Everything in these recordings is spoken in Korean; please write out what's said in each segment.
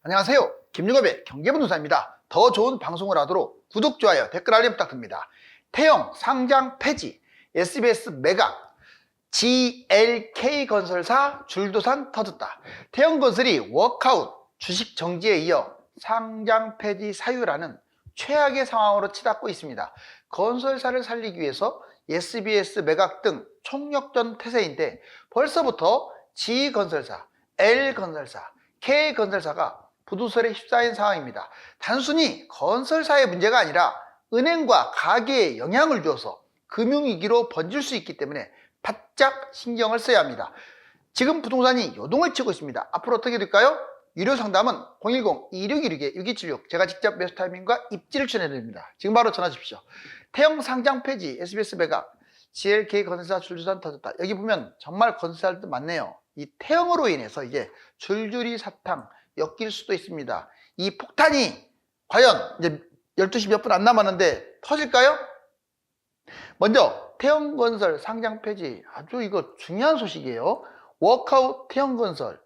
안녕하세요. 김유겁의 경제부동산입니다. 더 좋은 방송을 하도록 구독, 좋아요, 댓글 알림 부탁드립니다. 태형 상장 폐지, SBS 매각, GLK건설사 줄도산 터졌다. 태형건설이 워크아웃, 주식 정지에 이어 상장 폐지 사유라는 최악의 상황으로 치닫고 있습니다. 건설사를 살리기 위해서 SBS 매각 등 총력전 태세인데 벌써부터 G건설사, L건설사, K건설사가 부도설에 휩싸인 상황입니다. 단순히 건설사의 문제가 아니라 은행과 가계에 영향을 주어서 금융위기로 번질 수 있기 때문에 바짝 신경을 써야 합니다. 지금 부동산이 요동을 치고 있습니다. 앞으로 어떻게 될까요? 유료 상담은 010-2616-6276 제가 직접 매수 타이밍과 입지를 추천해드립니다. 지금 바로 전화 주십시오. 태형 상장 폐지, SBS 매각, GLK 건설사 줄줄이 터졌다. 여기 보면 정말 건설사들도 많네요. 이 태형으로 인해서 이제 줄줄이 사탕 엮일 수도 있습니다. 이 폭탄이 과연 이제 12시 몇 분 안 남았는데 터질까요? 먼저 태형건설 상장 폐지, 아주 이거 중요한 소식이에요. 워크아웃 태형건설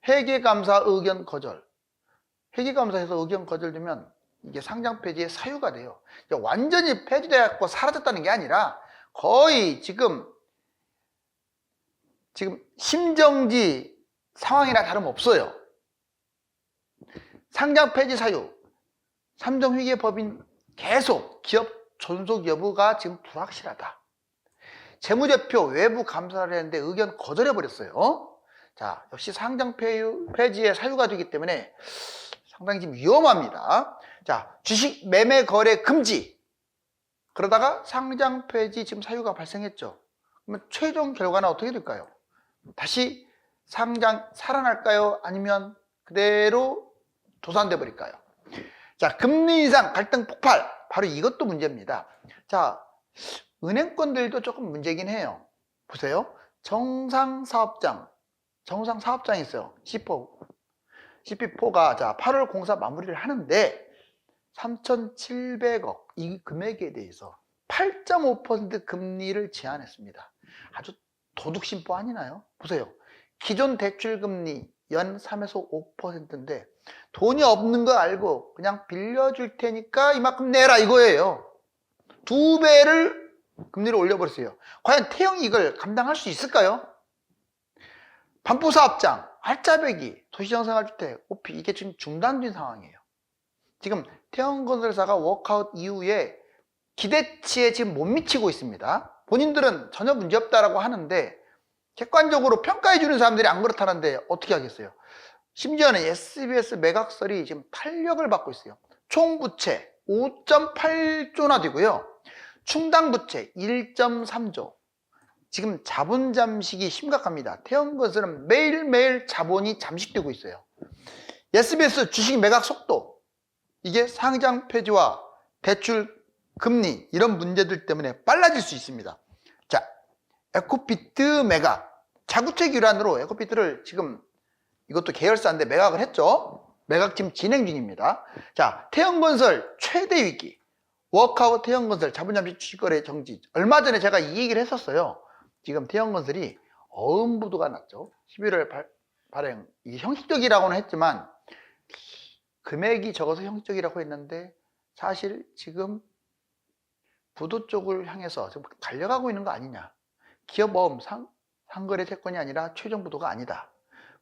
회계감사 의견 거절. 회계감사에서 의견 거절되면 이게 상장 폐지의 사유가 돼요. 완전히 폐지되었고 사라졌다는 게 아니라 거의 지금 심정지 상황이나 다름없어요. 상장 폐지 사유, 삼성회계법인 계속 기업 존속 여부가 지금 불확실하다. 재무제표 외부 감사를 했는데 의견 거절해버렸어요. 자, 역시 상장 폐지의 사유가 되기 때문에 상당히 지금 위험합니다. 자, 주식 매매 거래 금지. 그러다가 상장 폐지 지금 사유가 발생했죠. 그러면 최종 결과는 어떻게 될까요? 다시 상장 살아날까요? 아니면 그대로 도산돼 버릴까요? 자, 금리 인상 갈등 폭발. 바로 이것도 문제입니다. 자, 은행권들도 조금 문제긴 해요. 보세요. 정상사업장이 있어요. CP4가 자 8월 공사 마무리를 하는데 3,700억 이 금액에 대해서 8.5% 금리를 제한했습니다. 아주 도둑심보 아니나요? 보세요. 기존 대출금리 연 3에서 5%인데 돈이 없는 거 알고 그냥 빌려줄 테니까 이만큼 내라 이거예요. 2배를 금리를 올려버렸어요. 과연 태형이 이걸 감당할 수 있을까요? 반포사업장, 알짜배기, 도시정생활주택, 오피 이게 지금 중단된 상황이에요. 지금 태형건설사가 워크아웃 이후에 기대치에 지금 못 미치고 있습니다. 본인들은 전혀 문제없다라고 하는데 객관적으로 평가해주는 사람들이 안 그렇다는데 어떻게 하겠어요? 심지어는 SBS 매각설이 지금 탄력을 받고 있어요. 총 부채 5.8조나 되고요. 충당 부채 1.3조. 지금 자본 잠식이 심각합니다. 태형건설은 매일매일 자본이 잠식되고 있어요. SBS 주식 매각 속도, 이게 상장 폐지와 대출 금리 이런 문제들 때문에 빨라질 수 있습니다. 자, 에코피트 매각, 자구책 일환으로 에코피트를 지금 이것도 계열사인데 매각을 했죠. 매각 지금 진행 중입니다. 자, 태형건설 최대 위기, 워크아웃 태형건설 자본잠식 주식거래 정지. 얼마 전에 제가 이 얘기를 했었어요. 지금 태형건설이 어음부도가 났죠. 11월 발행. 이게 형식적이라고는 했지만 금액이 적어서 형식적이라고 했는데 사실 지금 부도 쪽을 향해서 지금 달려가고 있는 거 아니냐. 기업어음 상거래 채권이 아니라 최종 부도가 아니다.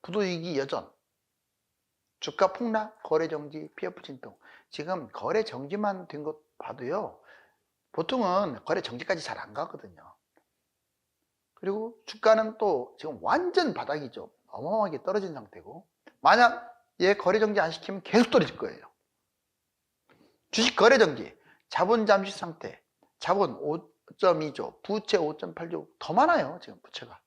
부도위기 여전, 주가 폭락, 거래 정지, PF 진동. 지금 거래 정지만 된 것 봐도요, 보통은 거래 정지까지 잘 안 가거든요. 그리고 주가는 또 지금 완전 바닥이죠. 어마어마하게 떨어진 상태고, 만약 얘 거래 정지 안 시키면 계속 떨어질 거예요. 주식 거래 정지, 자본 잠식 상태, 자본 5.2조, 부채 5.8조, 더 많아요. 지금 부채가.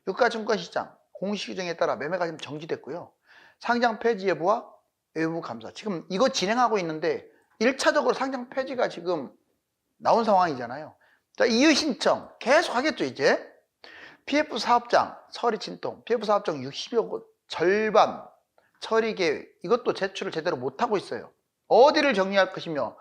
유가증권시장 공시 규정에 따라 매매가 지금 정지됐고요. 상장 폐지 여부와 외부 감사. 지금 이거 진행하고 있는데 1차적으로 상장 폐지가 지금 나온 상황이잖아요. 자, 이의 신청 계속 하겠죠, 이제. PF 사업장 처리 진통, PF 사업장 60여 곳 절반 처리 계획, 이것도 제출을 제대로 못하고 있어요. 어디를 정리할 것이며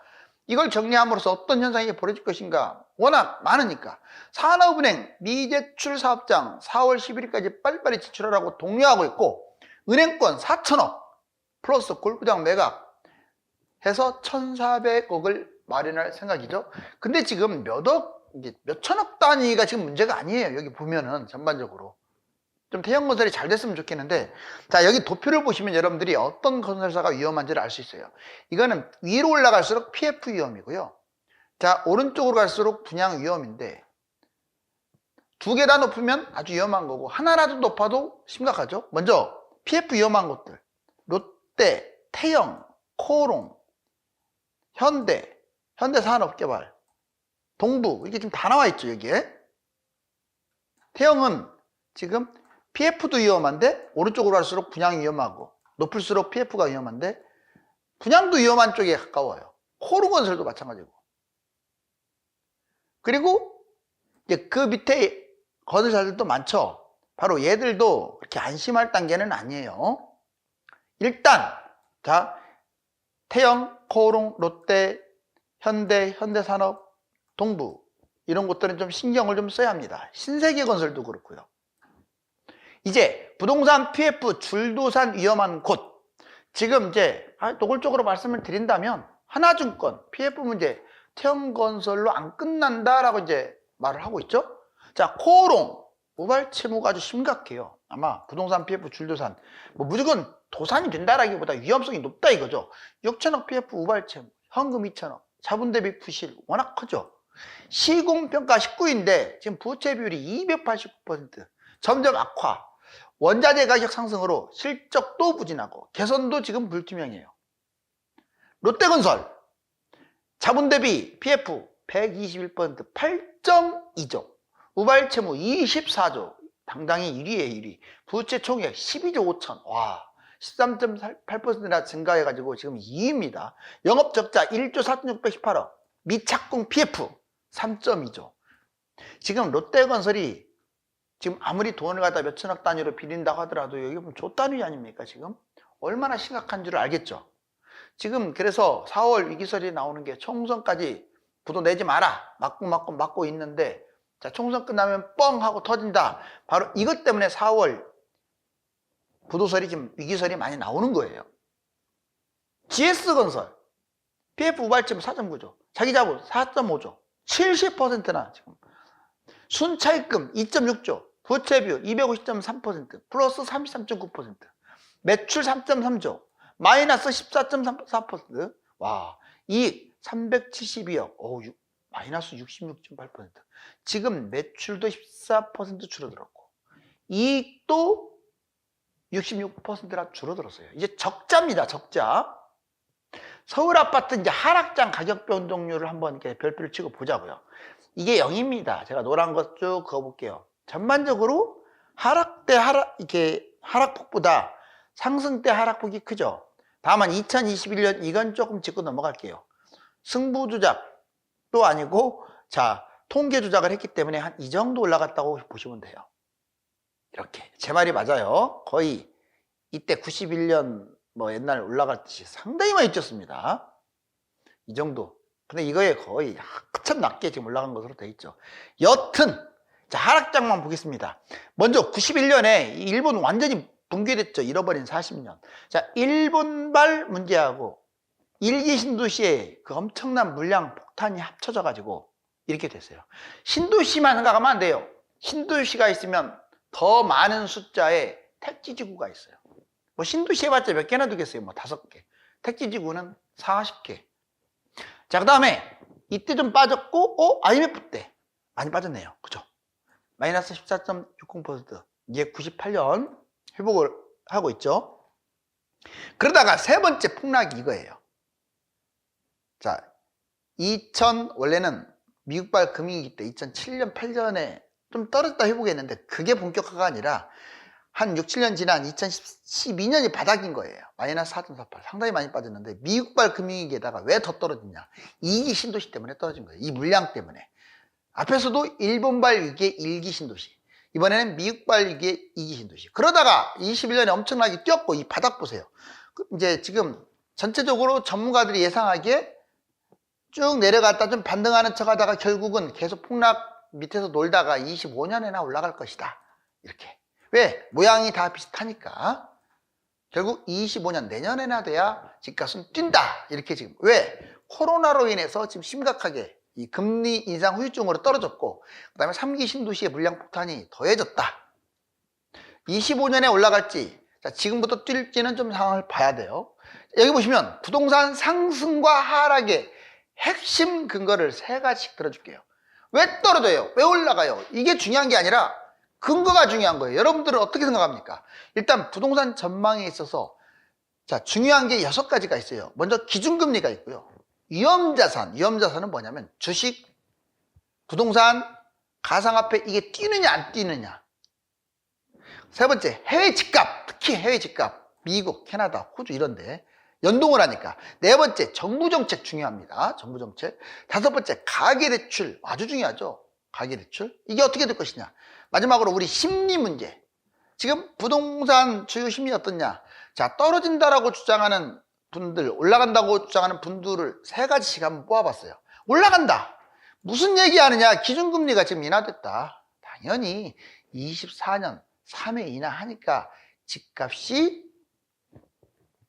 이걸 정리함으로써 어떤 현상이 벌어질 것인가 워낙 많으니까. 산업은행 미제출 사업장 4월 11일까지 빨리빨리 제출하라고 독려하고 있고, 은행권 4천억 플러스 골프장 매각 해서 1,400억을 마련할 생각이죠. 근데 지금 이게 몇천억 단위가 지금 문제가 아니에요. 여기 보면은 전반적으로 좀 태형건설이 잘 됐으면 좋겠는데, 자, 여기 도표를 보시면 여러분들이 어떤 건설사가 위험한지를 알 수 있어요. 이거는 위로 올라갈수록 PF 위험이고요. 자, 오른쪽으로 갈수록 분양 위험인데, 두 개 다 높으면 아주 위험한 거고, 하나라도 높아도 심각하죠. 먼저 PF 위험한 것들, 롯데, 태형, 코오롱, 현대산업개발, 동부, 이게 지금 다 나와 있죠. 여기에 태형은 지금 PF도 위험한데, 오른쪽으로 갈수록 분양이 위험하고, 높을수록 PF가 위험한데, 분양도 위험한 쪽에 가까워요. 코오롱건설도 마찬가지고. 그리고 이제 그 밑에 건설사들도 많죠. 바로 얘들도 그렇게 안심할 단계는 아니에요. 일단 자, 태형, 코오롱, 롯데, 현대산업, 동부, 이런 곳들은 좀 신경을 좀 써야 합니다. 신세계건설도 그렇고요. 이제 부동산 PF 줄도산 위험한 곳, 지금 이제 노골적으로 말씀을 드린다면 하나증권 PF 문제 태형건설로 안 끝난다라고 이제 말을 하고 있죠. 자, 코오롱 모발 채무가 아주 심각해요. 아마 부동산 PF 줄도산, 뭐 무조건 도산이 된다라기보다 위험성이 높다 이거죠. 6천억 PF 우발 채무, 현금 2천억, 자본 대비 부실 워낙 크죠. 시공평가 19인데 지금 부채 비율이 289%, 점점 악화. 원자재 가격 상승으로 실적도 부진하고 개선도 지금 불투명해요. 롯데건설 자본 대비 PF 121%, 8.2조, 우발 채무 24조, 당당히 1위에 1위, 부채 총액 12조 5천, 와, 13.8%나 증가해가지고 지금 2위입니다. 영업적자 1조 4,618억, 미착공 PF 3.2조. 지금 롯데건설이 지금 아무리 돈을 갖다 몇천억 단위로 빌린다고 하더라도 여기 보면 조 단위 아닙니까? 지금 얼마나 심각한 줄 알겠죠. 지금 그래서 4월 위기설이 나오는 게 총선까지 부도 내지 마라, 막고 있는데, 자, 총선 끝나면 뻥 하고 터진다. 바로 이것 때문에 4월 부도설이 지금 위기설이 많이 나오는 거예요. GS건설 PF 우발채무 4.9조, 자기자본 4.5조, 70%나 지금. 순차입금 2.6조, 부채비율 250.3%, 플러스 33.9%, 매출 3.3조, 마이너스 14.4%, 와, 이익 372억, 마이너스 66.8%. 지금 매출도 14% 줄어들었고, 이익도 66%나 줄어들었어요. 이제 적자입니다, 적자. 서울 아파트 이제 하락장 가격 변동률을 한번 이렇게 별표를 치고 보자고요. 이게 0입니다. 제가 노란 것 쭉 그어볼게요. 전반적으로 이렇게 하락폭보다 상승 때 하락폭이 크죠. 다만 2021년 이건 조금 짚고 넘어갈게요. 승부 조작도 아니고, 자, 통계 조작을 했기 때문에 한 이 정도 올라갔다고 보시면 돼요. 이렇게. 제 말이 맞아요. 거의 이때 91년 뭐 옛날 올라갔듯이 상당히 많이 뛰었습니다. 이 정도. 근데 이거에 거의 한참 낮게 지금 올라간 것으로 되어 있죠. 여튼, 자, 하락장만 보겠습니다. 먼저 91년에 일본 완전히 붕괴됐죠. 잃어버린 40년. 자, 일본발 문제하고 일기 신도시의 그 엄청난 물량 폭탄이 합쳐져 가지고 이렇게 됐어요. 신도시만 생각하면 안 돼요. 신도시가 있으면 더 많은 숫자의 택지지구가 있어요. 뭐 신도시 해봤자 몇 개나 두겠어요? 뭐 5개. 택지지구는 40개. 자, 그 다음에 이때 좀 빠졌고, IMF 때 많이 빠졌네요. 그죠? 마이너스 14.60%. 이게 98년 회복을 하고 있죠. 그러다가 세 번째 폭락이 이거예요. 자, 원래는 미국발 금융위기 때 2007년, 8년에 좀 떨어졌다 회복했는데 그게 본격화가 아니라 한 6, 7년 지난 2012년이 바닥인 거예요. 마이너스 4.48. 상당히 많이 빠졌는데 미국발 금융위기에다가 왜 더 떨어졌냐. 이기 신도시 때문에 떨어진 거예요. 이 물량 때문에. 앞에서도 일본발 위기의 1기 신도시. 이번에는 미국발 위기의 2기 신도시. 그러다가 21년에 엄청나게 뛰었고 이 바닥 보세요. 이제 지금 전체적으로 전문가들이 예상하기에 쭉 내려갔다 좀 반등하는 척 하다가 결국은 계속 폭락 밑에서 놀다가 25년에나 올라갈 것이다. 이렇게. 왜? 모양이 다 비슷하니까. 결국 25년 내년에나 돼야 집값은 뛴다. 이렇게 지금. 왜? 코로나로 인해서 지금 심각하게 이 금리 인상 후유증으로 떨어졌고, 그 다음에 3기 신도시의 물량 폭탄이 더해졌다. 25년에 올라갈지, 자, 지금부터 뛸지는 좀 상황을 봐야 돼요. 여기 보시면 부동산 상승과 하락의 핵심 근거를 3가지씩 들어줄게요. 왜 떨어져요? 왜 올라가요? 이게 중요한 게 아니라 근거가 중요한 거예요. 여러분들은 어떻게 생각합니까? 일단 부동산 전망에 있어서 자, 중요한 게 6가지가 있어요. 먼저 기준금리가 있고요. 위험자산은 뭐냐면 주식, 부동산, 가상화폐, 이게 뛰느냐 안 뛰느냐. 3번째, 해외 집값, 특히 해외 집값, 미국, 캐나다, 호주 이런데 연동을 하니까. 4번째, 정부정책 중요합니다. 정부정책. 5번째, 가계대출 아주 중요하죠. 가계대출. 이게 어떻게 될 것이냐. 마지막으로 우리 심리 문제. 지금 부동산 주요 심리 어떻냐. 자, 떨어진다라고 주장하는 분들, 올라간다고 주장하는 분들을 3가지씩 한번 뽑아봤어요. 올라간다. 무슨 얘기하느냐. 기준금리가 지금 인하됐다. 당연히 24년 3회 인하하니까 집값이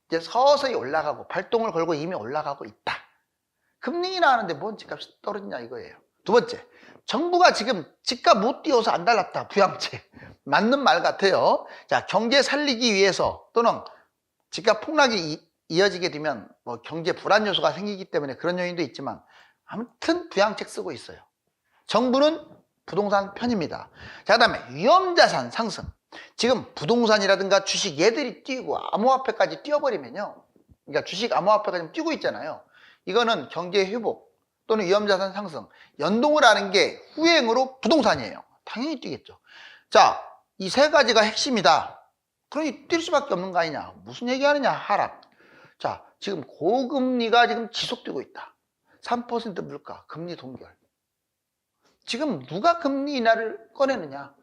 이제 서서히 올라가고 발동을 걸고 이미 올라가고 있다. 금리 인하하는데 뭔 집값이 떨어지냐 이거예요. 2번째, 정부가 지금 집값 못 띄워서 안 달랐다. 부양책. 맞는 말 같아요. 자, 경제 살리기 위해서 또는 집값 폭락이 이어지게 되면 뭐 경제 불안 요소가 생기기 때문에 그런 요인도 있지만 아무튼 부양책 쓰고 있어요. 정부는 부동산 편입니다. 자, 그 다음에 위험자산 상승. 지금 부동산이라든가 주식 얘들이 뛰고 암호화폐까지 뛰어버리면요. 그러니까 주식 암호화폐가 지금 뛰고 있잖아요. 이거는 경제 회복 또는 위험자산 상승. 연동을 하는 게 후행으로 부동산이에요. 당연히 뛰겠죠. 자, 이 3가지가 핵심이다. 그러니 뛸 수밖에 없는 거 아니냐. 무슨 얘기하느냐. 하락. 자, 지금 고금리가 지금 지속되고 있다. 3% 물가, 금리 동결. 지금 누가 금리 인하를 꺼내느냐.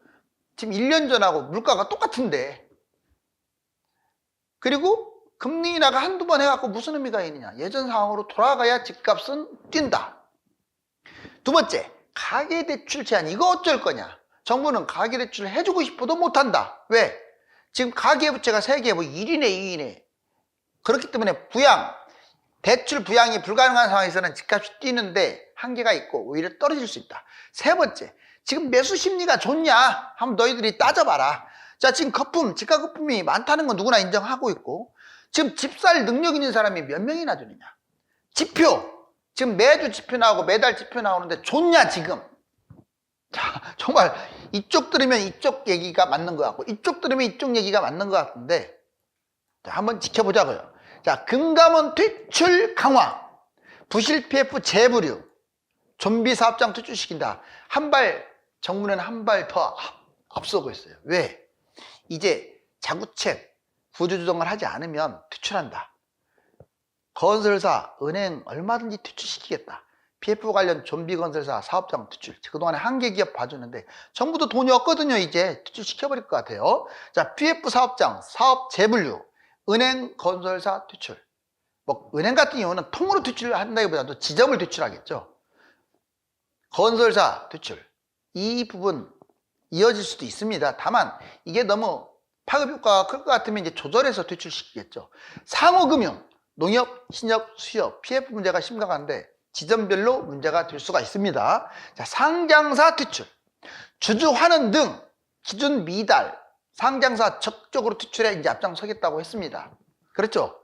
지금 1년 전하고 물가가 똑같은데. 그리고 금리 인하가 한두 번 해갖고 무슨 의미가 있느냐. 예전 상황으로 돌아가야 집값은 뛴다. 2번째, 가계대출 제한. 이거 어쩔 거냐. 정부는 가계대출을 해주고 싶어도 못한다. 왜? 지금 가계부채가 세계 뭐 1위네 2위네. 그렇기 때문에 대출 부양이 불가능한 상황에서는 집값이 뛰는데 한계가 있고 오히려 떨어질 수 있다. 3번째, 지금 매수 심리가 좋냐? 한번 너희들이 따져봐라. 자, 지금 집값 거품이 많다는 건 누구나 인정하고 있고, 지금 집 살 능력 있는 사람이 몇 명이나 되느냐? 지표, 지금 매주 지표 나오고 매달 지표 나오는데 좋냐 지금? 자, 정말 이쪽 들으면 이쪽 얘기가 맞는 것 같고 이쪽 들으면 이쪽 얘기가 맞는 것 같은데, 자, 한번 지켜보자고요. 자, 금감원 퇴출 강화, 부실 PF 재부류, 좀비 사업장 퇴출시킨다. 정부는 한 발 더 앞서고 있어요. 왜? 이제 자구책 구조조정을 하지 않으면 퇴출한다. 건설사, 은행 얼마든지 퇴출시키겠다. PF 관련 좀비 건설사 사업장 퇴출. 그동안에 한계 기업 봐주는데 정부도 돈이 없거든요. 이제 퇴출시켜버릴 것 같아요. 자, PF 사업장, 사업 재분류, 은행 건설사 퇴출. 뭐 은행 같은 경우는 통으로 퇴출을 한다기보다도 지점을 퇴출하겠죠. 건설사 퇴출. 이 부분 이어질 수도 있습니다. 다만 이게 너무 파급 효과가 클 것 같으면 이제 조절해서 퇴출시키겠죠. 상호금융, 농협, 신협, 수협, PF 문제가 심각한데 지점별로 문제가 될 수가 있습니다. 자, 상장사 퇴출, 주주 환원 등 기준 미달, 상장사 적극적으로 퇴출에 이제 앞장서겠다고 했습니다. 그렇죠?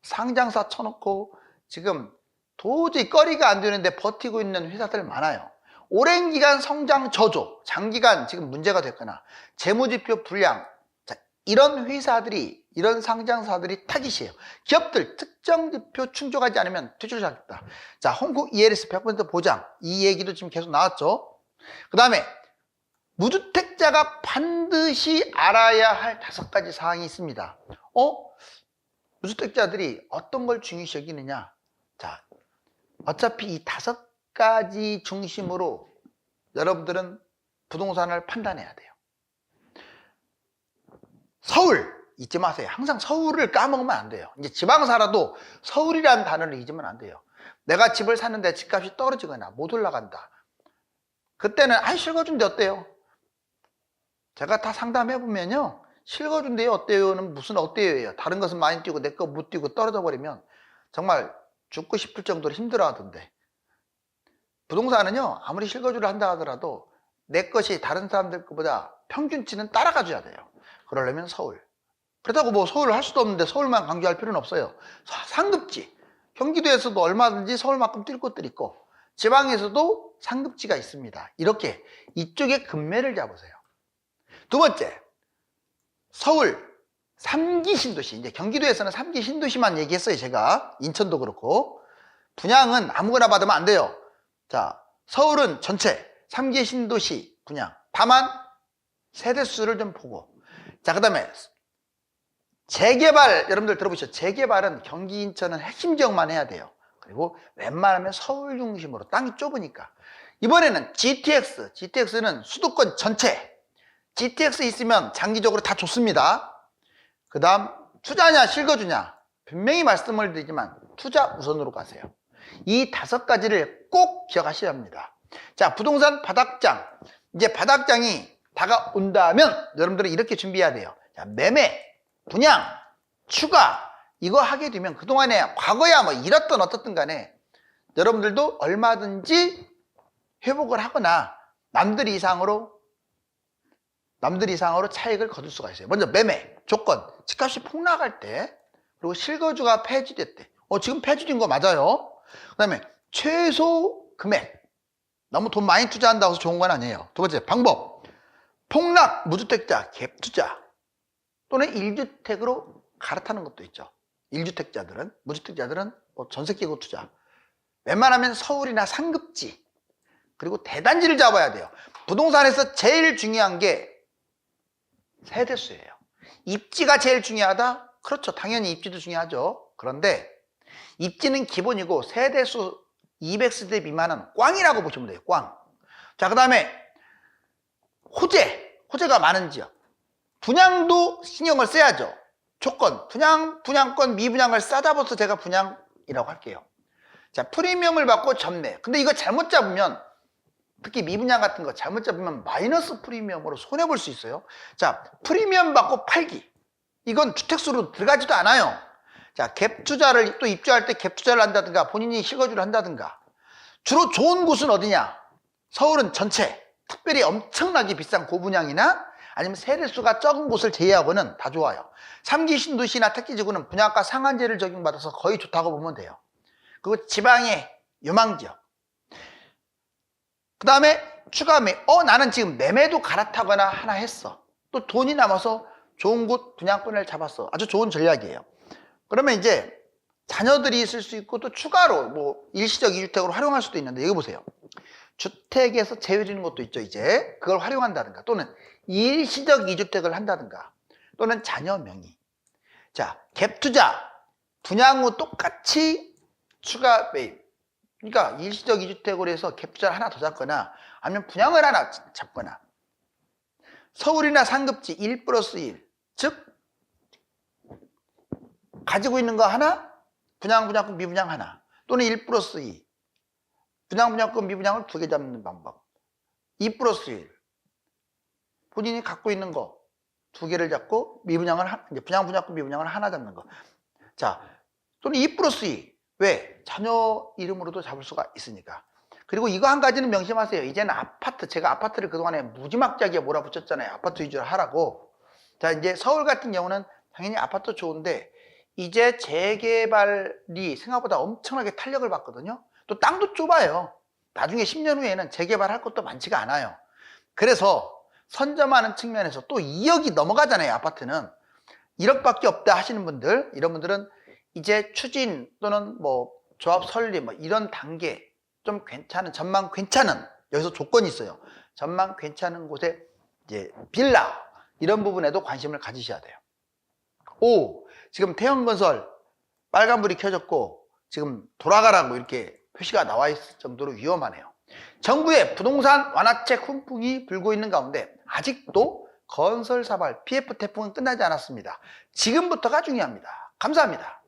상장사 쳐놓고 지금 도저히 거리가 안 되는데 버티고 있는 회사들 많아요. 오랜 기간 성장 저조, 장기간 지금 문제가 됐거나 재무지표 불량, 자, 이런 회사들이, 이런 상장사들이 타깃이에요. 기업들 특정 지표 충족하지 않으면 퇴출하겠다. 자, 홍콩 ELS 100% 보장, 이 얘기도 지금 계속 나왔죠. 그 다음에 무주택자가 반드시 알아야 할 5가지 사항이 있습니다. 무주택자들이 어떤 걸 중요시 여기느냐. 자, 어차피 이 5가지 중심으로 여러분들은 부동산을 판단해야 돼요. 서울 잊지 마세요. 항상 서울을 까먹으면 안 돼요. 이제 지방 살아도 서울이라는 단어를 잊으면 안 돼요. 내가 집을 샀는데 집값이 떨어지거나 못 올라간다. 그때는 실거주인데 어때요? 제가 다 상담해 보면요, 실거주인데요 어때요는 무슨 어때요예요. 다른 것은 많이 뛰고 내 거 못 뛰고 떨어져 버리면 정말 죽고 싶을 정도로 힘들어 하던데, 부동산은요 아무리 실거주를 한다 하더라도 내 것이 다른 사람들 것보다 평균치는 따라가 줘야 돼요. 그러려면 서울. 그렇다고 뭐 서울을 할 수도 없는데 서울만 강조할 필요는 없어요. 상급지, 경기도에서도 얼마든지 서울만큼 뛸 곳들이 있고 지방에서도 상급지가 있습니다. 이렇게 이쪽에 금매를 잡으세요. 두 번째, 서울 3기 신도시. 이제 경기도에서는 3기 신도시만 얘기했어요. 제가 인천도 그렇고. 분양은 아무거나 받으면 안 돼요. 자, 서울은 전체 3기 신도시 분양. 다만 세대수를 좀 보고. 자, 그 다음에 재개발, 여러분들 들어보셨죠? 재개발은 경기 인천은 핵심 지역만 해야 돼요. 그리고 웬만하면 서울 중심으로, 땅이 좁으니까. 이번에는 GTX는 수도권 전체. GTX 있으면 장기적으로 다 좋습니다. 그 다음 투자냐 실거주냐, 분명히 말씀을 드리지만 투자 우선으로 가세요. 이 5가지를 꼭 기억하셔야 합니다. 자, 부동산 바닥장. 이제 바닥장이 다가온다면 여러분들은 이렇게 준비해야 돼요. 자, 매매, 분양, 추가, 이거 하게 되면 그동안에 과거야 뭐 이렇든 어떻든 간에 여러분들도 얼마든지 회복을 하거나 남들 이상으로 차익을 거둘 수가 있어요. 먼저 매매 조건, 집값이 폭락할 때, 그리고 실거주가 폐지될 때. 지금 폐지된 거 맞아요. 그 다음에 최소 금액, 너무 돈 많이 투자한다고 해서 좋은 건 아니에요. 두 번째 방법, 폭락 무주택자 갭 투자 또는 1주택으로 갈아타는 것도 있죠. 1주택자들은, 무주택자들은 뭐 전세 끼고 투자. 웬만하면 서울이나 상급지, 그리고 대단지를 잡아야 돼요. 부동산에서 제일 중요한 게 세대수예요. 입지가 제일 중요하다? 그렇죠. 당연히 입지도 중요하죠. 그런데 입지는 기본이고 세대수 200세대 미만은 꽝이라고 보시면 돼요. 꽝. 자, 그 다음에 호재가 많은 지역. 분양도 신경을 써야죠. 조건, 분양권, 미분양을 싸잡아서 제가 분양이라고 할게요. 자, 프리미엄을 받고 전매. 근데 이거 잘못 잡으면, 특히 미분양 같은 거 잘못 잡으면 마이너스 프리미엄으로 손해볼 수 있어요. 자, 프리미엄 받고 팔기. 이건 주택수로 들어가지도 않아요. 자, 갭 투자를 또 입주할 때 갭 투자를 한다든가 본인이 실거주를 한다든가. 주로 좋은 곳은 어디냐? 서울은 전체, 특별히 엄청나게 비싼 고분양이나 아니면 세대수가 적은 곳을 제외하고는 다 좋아요. 3기 신도시나 택지지구는 분양가 상한제를 적용받아서 거의 좋다고 보면 돼요. 그리고 지방의 유망지역. 그 다음에 추가 나는 지금 매매도 갈아타거나 하나 했어. 또 돈이 남아서 좋은 곳 분양권을 잡았어. 아주 좋은 전략이에요. 그러면 이제 자녀들이 있을 수 있고 또 추가로 뭐 일시적 2주택으로 활용할 수도 있는데, 여기 보세요. 주택에서 제외되는 것도 있죠. 이제 그걸 활용한다든가 또는 일시적 2주택을 한다든가 또는 자녀 명의. 자, 갭 투자, 분양 후 똑같이 추가 매입. 그러니까 일시적 2주택으로 해서 갭 투자를 하나 더 잡거나 아니면 분양을 하나 잡거나. 서울이나 상급지 1+1, 즉 가지고 있는 거 하나, 분양권, 미분양 하나, 또는 1+2, 분양권, 미분양을 2개 잡는 방법. 2+1, 본인이 갖고 있는 거 2개를 잡고 미분양을 이제 분양권, 미분양을 하나 잡는 거. 자, 또는 2+2. 왜? 자녀 이름으로도 잡을 수가 있으니까. 그리고 이거 한 가지는 명심하세요. 이제는 제가 아파트를 그동안에 무지막지하게 몰아붙였잖아요. 아파트 위주로 하라고. 자, 이제 서울 같은 경우는 당연히 아파트 좋은데 이제 재개발이 생각보다 엄청나게 탄력을 받거든요. 또 땅도 좁아요. 나중에 10년 후에는 재개발할 것도 많지가 않아요. 그래서 선점하는 측면에서 또 2억이 넘어가잖아요. 아파트는 1억밖에 없다 하시는 분들, 이런 분들은 이제 추진 또는 뭐 조합 설립 뭐 이런 단계 좀 괜찮은, 전망 괜찮은, 여기서 조건이 있어요. 전망 괜찮은 곳에 이제 빌라 이런 부분에도 관심을 가지셔야 돼요. 지금 태형건설 빨간불이 켜졌고 지금 돌아가라고 이렇게 표시가 나와 있을 정도로 위험하네요. 정부의 부동산 완화책 훈풍이 불고 있는 가운데 아직도 건설사발 PF 태풍은 끝나지 않았습니다. 지금부터가 중요합니다. 감사합니다.